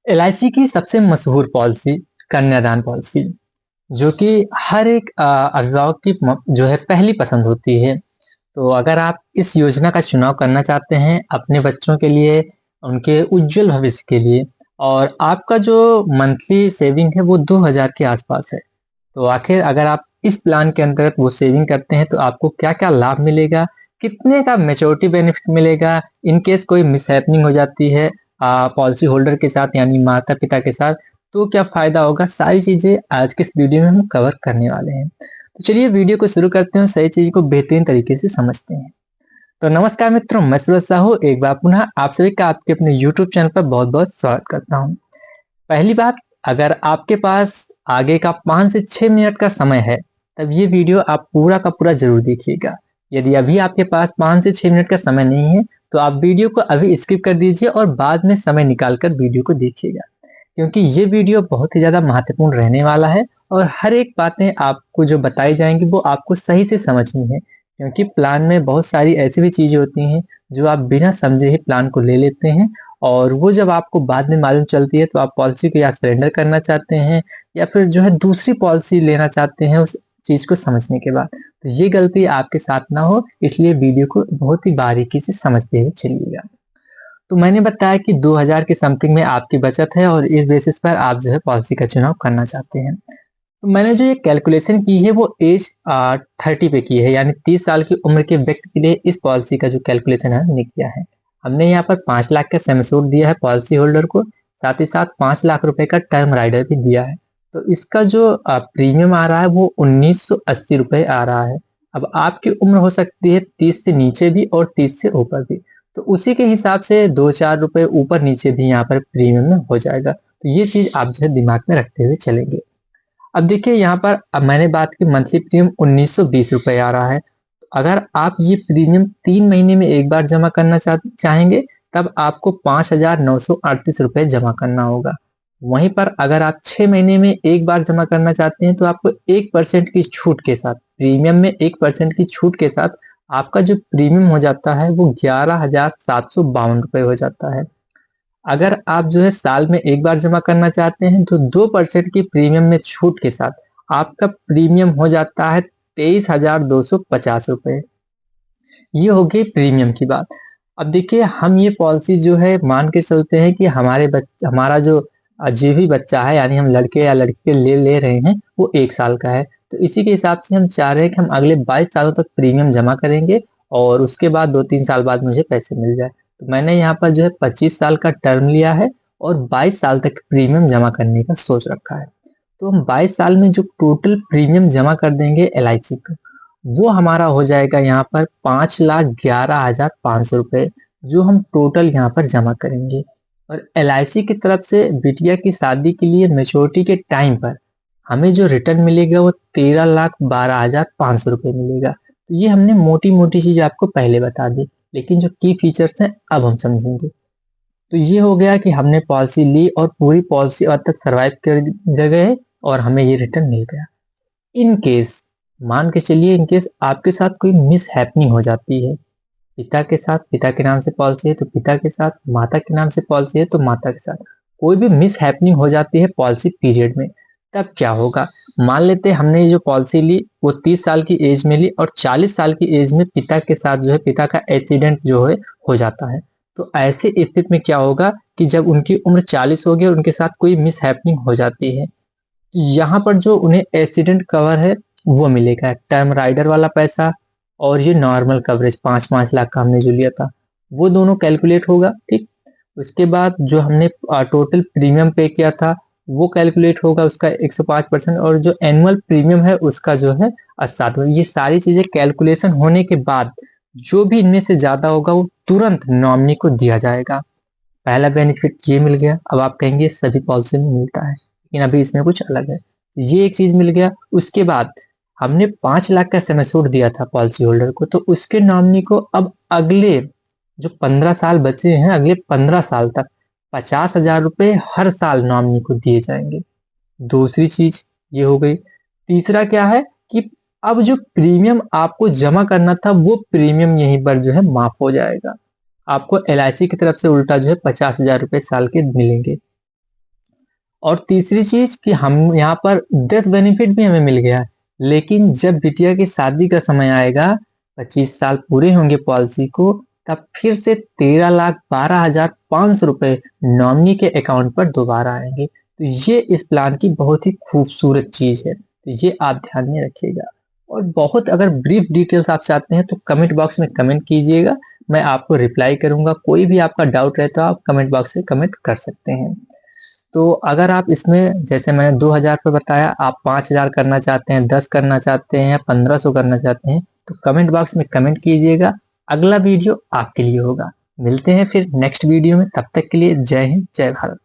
LIC की सबसे मशहूर पॉलिसी कन्यादान पॉलिसी, जो कि हर एक अभिभावक की जो है पहली पसंद होती है। तो अगर आप इस योजना का चुनाव करना चाहते हैं अपने बच्चों के लिए, उनके उज्जवल भविष्य के लिए, और आपका जो मंथली सेविंग है वो 2000 के आसपास है, तो आखिर अगर आप इस प्लान के अंतर्गत वो सेविंग करते हैं तो आपको क्या-क्या लाभ मिलेगा, कितने का मैच्योरिटी बेनिफिट मिलेगा, इन केस कोई मिसहैपनिंग हो जाती है पॉलिसी होल्डर के साथ यानी माता-पिता के साथ, तो क्या फ़ायदा होगा, सारी चीज़ें आज के इस वीडियो में हम कवर करने वाले हैं। तो चलिए वीडियो को शुरू करते हैं और सही चीज़ को बेहतरीन तरीके से समझते हैं। तो नमस्कार मित्रों, मैं सूरज साहू एक बार पुनः आप सभी का आपके अपने यूट्यूब चैनल पर बहुत-बहुत स्वागत करता हूँ। पहली बात, अगर आपके पास आगे का 5 से 6 मिनट का समय है, तब ये वीडियो आप पूरा का पूरा ज़रूर देखिएगा। यदि अभी आपके पास 5 से 6 मिनट का समय नहीं है, तो आप वीडियो को अभी स्किप कर दीजिए और बाद में समय निकाल कर वीडियो को देखिएगा। क्योंकि ये वीडियो बहुत ही ज़्यादा महत्वपूर्ण रहने वाला है और हर एक बातें आपको जो बताई जाएँगी वो आपको सही से समझनी है। क्योंकि प्लान में बहुत सारी ऐसी भी चीज़ें होती हैं, जो आप बिना समझे ही प्लान को ले लेते हैं और वो जब आपको बाद में मालूम चलती है तो आप पॉलिसी को या सरेंडर करना चाहते हैं या फिर जो है दूसरी पॉलिसी लेना चाहते हैं उस चीज़ को समझने के बाद। तो ये गलती आपके साथ ना हो, इसलिए वीडियो को बहुत ही बारीकी से समझते हुए चलिएगा। तो मैंने बताया कि 2000 के समथिंग में आपकी बचत है और इस बेसिस पर आप जो है पॉलिसी का चुनाव करना चाहते हैं। तो मैंने जो ये कैलकुलेशन की है वो एज 30 पे की है, यानी 30 साल की उम्र के व्यक्ति के लिए इस पॉलिसी का जो कैलकुलेशन है हमने किया है। हमने यहाँ पर 5 लाख का सम एश्योर्ड दिया है पॉलिसी होल्डर को, साथ ही साथ 5 लाख रुपए का टर्म राइडर भी दिया है। तो इसका जो प्रीमियम आ रहा है वो 1980 रुपए आ रहा है। अब आपकी उम्र हो सकती है 30 से नीचे भी और 30 से ऊपर भी, तो उसी के हिसाब से 2-4 रुपए ऊपर नीचे भी यहाँ पर प्रीमियम में हो जाएगा। तो ये चीज़ आप जो है दिमाग में रखते हुए चलेंगे। अब देखिए यहाँ पर अब मैंने बात की मंथली प्रीमियम 1920 रुपए आ रहा है। अगर आप ये प्रीमियम 3 महीने में एक बार जमा करना चाहेंगे, तब आपको 5,938 रुपए जमा करना होगा। वहीं पर अगर आप 6 महीने में एक बार जमा करना चाहते हैं तो आपको 1% की छूट के साथ, प्रीमियम में 1% की छूट के साथ आपका जो प्रीमियम हो जाता है वो 11,752 रुपए हो जाता है। अगर आप जो है साल में एक बार जमा करना चाहते हैं तो 2% की प्रीमियम में छूट के साथ आपका प्रीमियम हो जाता है 23,250 रुपए। ये हो गई प्रीमियम की बात। अब देखिए हम ये पॉलिसी जो है मान के चलते हैं कि हमारा जो जो भी बच्चा है यानी हम लड़के या लड़की के लिए ले रहे हैं वो 1 साल का है। तो इसी के हिसाब से हम चाह रहे हैं कि हम अगले 22 सालों तक प्रीमियम जमा करेंगे और उसके बाद 2-3 साल बाद मुझे पैसे मिल जाए। तो मैंने यहाँ पर जो है 25 साल का टर्म लिया है और 22 साल तक प्रीमियम जमा करने का सोच रखा है। तो हम 22 साल में जो टोटल प्रीमियम जमा कर देंगे एलआईसी का, वो हमारा हो जाएगा यहाँ पर 5,11,500 रुपए, जो हम टोटल यहाँ पर जमा करेंगे। और एलआईसी की तरफ से बिटिया की शादी के लिए मैच्योरिटी के टाइम पर हमें जो रिटर्न मिलेगा वो 13,12,500 रुपए मिलेगा। तो ये हमने मोटी मोटी चीज आपको पहले बता दी, लेकिन जो की फीचर्स हैं अब हम समझेंगे। तो ये हो गया कि हमने पॉलिसी ली और पूरी पॉलिसी अब तक सरवाइव कर गए और हमें ये रिटर्न मिल गया। इन केस, मान के चलिए इन केस आपके साथ कोई मिस हैपनिंग हो जाती है, पिता के साथ, पिता के नाम से पॉलिसी है तो पिता के साथ, माता के नाम से पॉलिसी है तो माता के साथ, कोई भी मिस हैपनिंग हो जाती है पॉलिसी पीरियड में, तब क्या होगा। मान लेते हैं हमने ये जो पॉलिसी ली वो 30 साल की एज में ली और 40 साल की एज में पिता के साथ जो है पिता का एक्सीडेंट जो है हो जाता है। तो ऐसी स्थिति में क्या होगा कि जब उनकी उम्र 40 होगी और उनके साथ कोई मिस हैपनिंग हो जाती है, यहाँ पर जो उन्हें एक्सीडेंट कवर है वो मिलेगा, टर्म राइडर वाला पैसा और ये नॉर्मल कवरेज 5-5 लाख का हमने जो लिया था वो दोनों कैलकुलेट होगा। ठीक, उसके बाद जो हमने टोटल प्रीमियम पे किया था वो कैलकुलेट होगा, उसका 105% और जो एनुअल प्रीमियम है उसका जो है 60। ये सारी चीजें कैलकुलेशन होने के बाद जो भी इनमें से ज्यादा होगा वो तुरंत नॉमिनी को दिया जाएगा। पहला बेनिफिट ये मिल गया। अब आप कहेंगे सभी पॉलिसी में मिलता है, लेकिन अभी इसमें कुछ अलग है। ये एक चीज मिल गया। उसके बाद हमने 5 लाख का समय छूट दिया था पॉलिसी होल्डर को, तो उसके नॉमिनी को अब अगले जो 15 साल बचे हैं, अगले 15 साल तक 50,000 रुपए हर साल नॉमिनी को दिए जाएंगे। दूसरी चीज ये हो गई। तीसरा क्या है कि अब जो प्रीमियम आपको जमा करना था वो प्रीमियम यहीं पर जो है माफ हो जाएगा। आपको एलआईसी की तरफ से उल्टा जो है 50,000 रुपए साल के मिलेंगे। और तीसरी चीज कि हम यहाँ पर डेथ बेनिफिट भी हमें मिल गया है, लेकिन जब बिटिया की शादी का समय आएगा, 25 साल पूरे होंगे पॉलिसी को, तब फिर से 13,12,500 रुपए नॉमिनी के अकाउंट पर दोबारा आएंगे। तो ये इस प्लान की बहुत ही खूबसूरत चीज है, तो ये आप ध्यान में रखिएगा। और बहुत अगर ब्रीफ डिटेल्स आप चाहते हैं तो कमेंट बॉक्स में कमेंट कीजिएगा, मैं आपको रिप्लाई करूंगा। कोई भी आपका डाउट रहे तो आप कमेंट बॉक्स से कमेंट कर सकते हैं। तो अगर आप इसमें, जैसे मैंने 2000 पे बताया, आप 5000 करना चाहते हैं, 10 करना चाहते हैं या 1500 करना चाहते हैं, तो कमेंट बॉक्स में कमेंट कीजिएगा। अगला वीडियो आपके लिए होगा। मिलते हैं फिर नेक्स्ट वीडियो में, तब तक के लिए जय हिंद, जय भारत।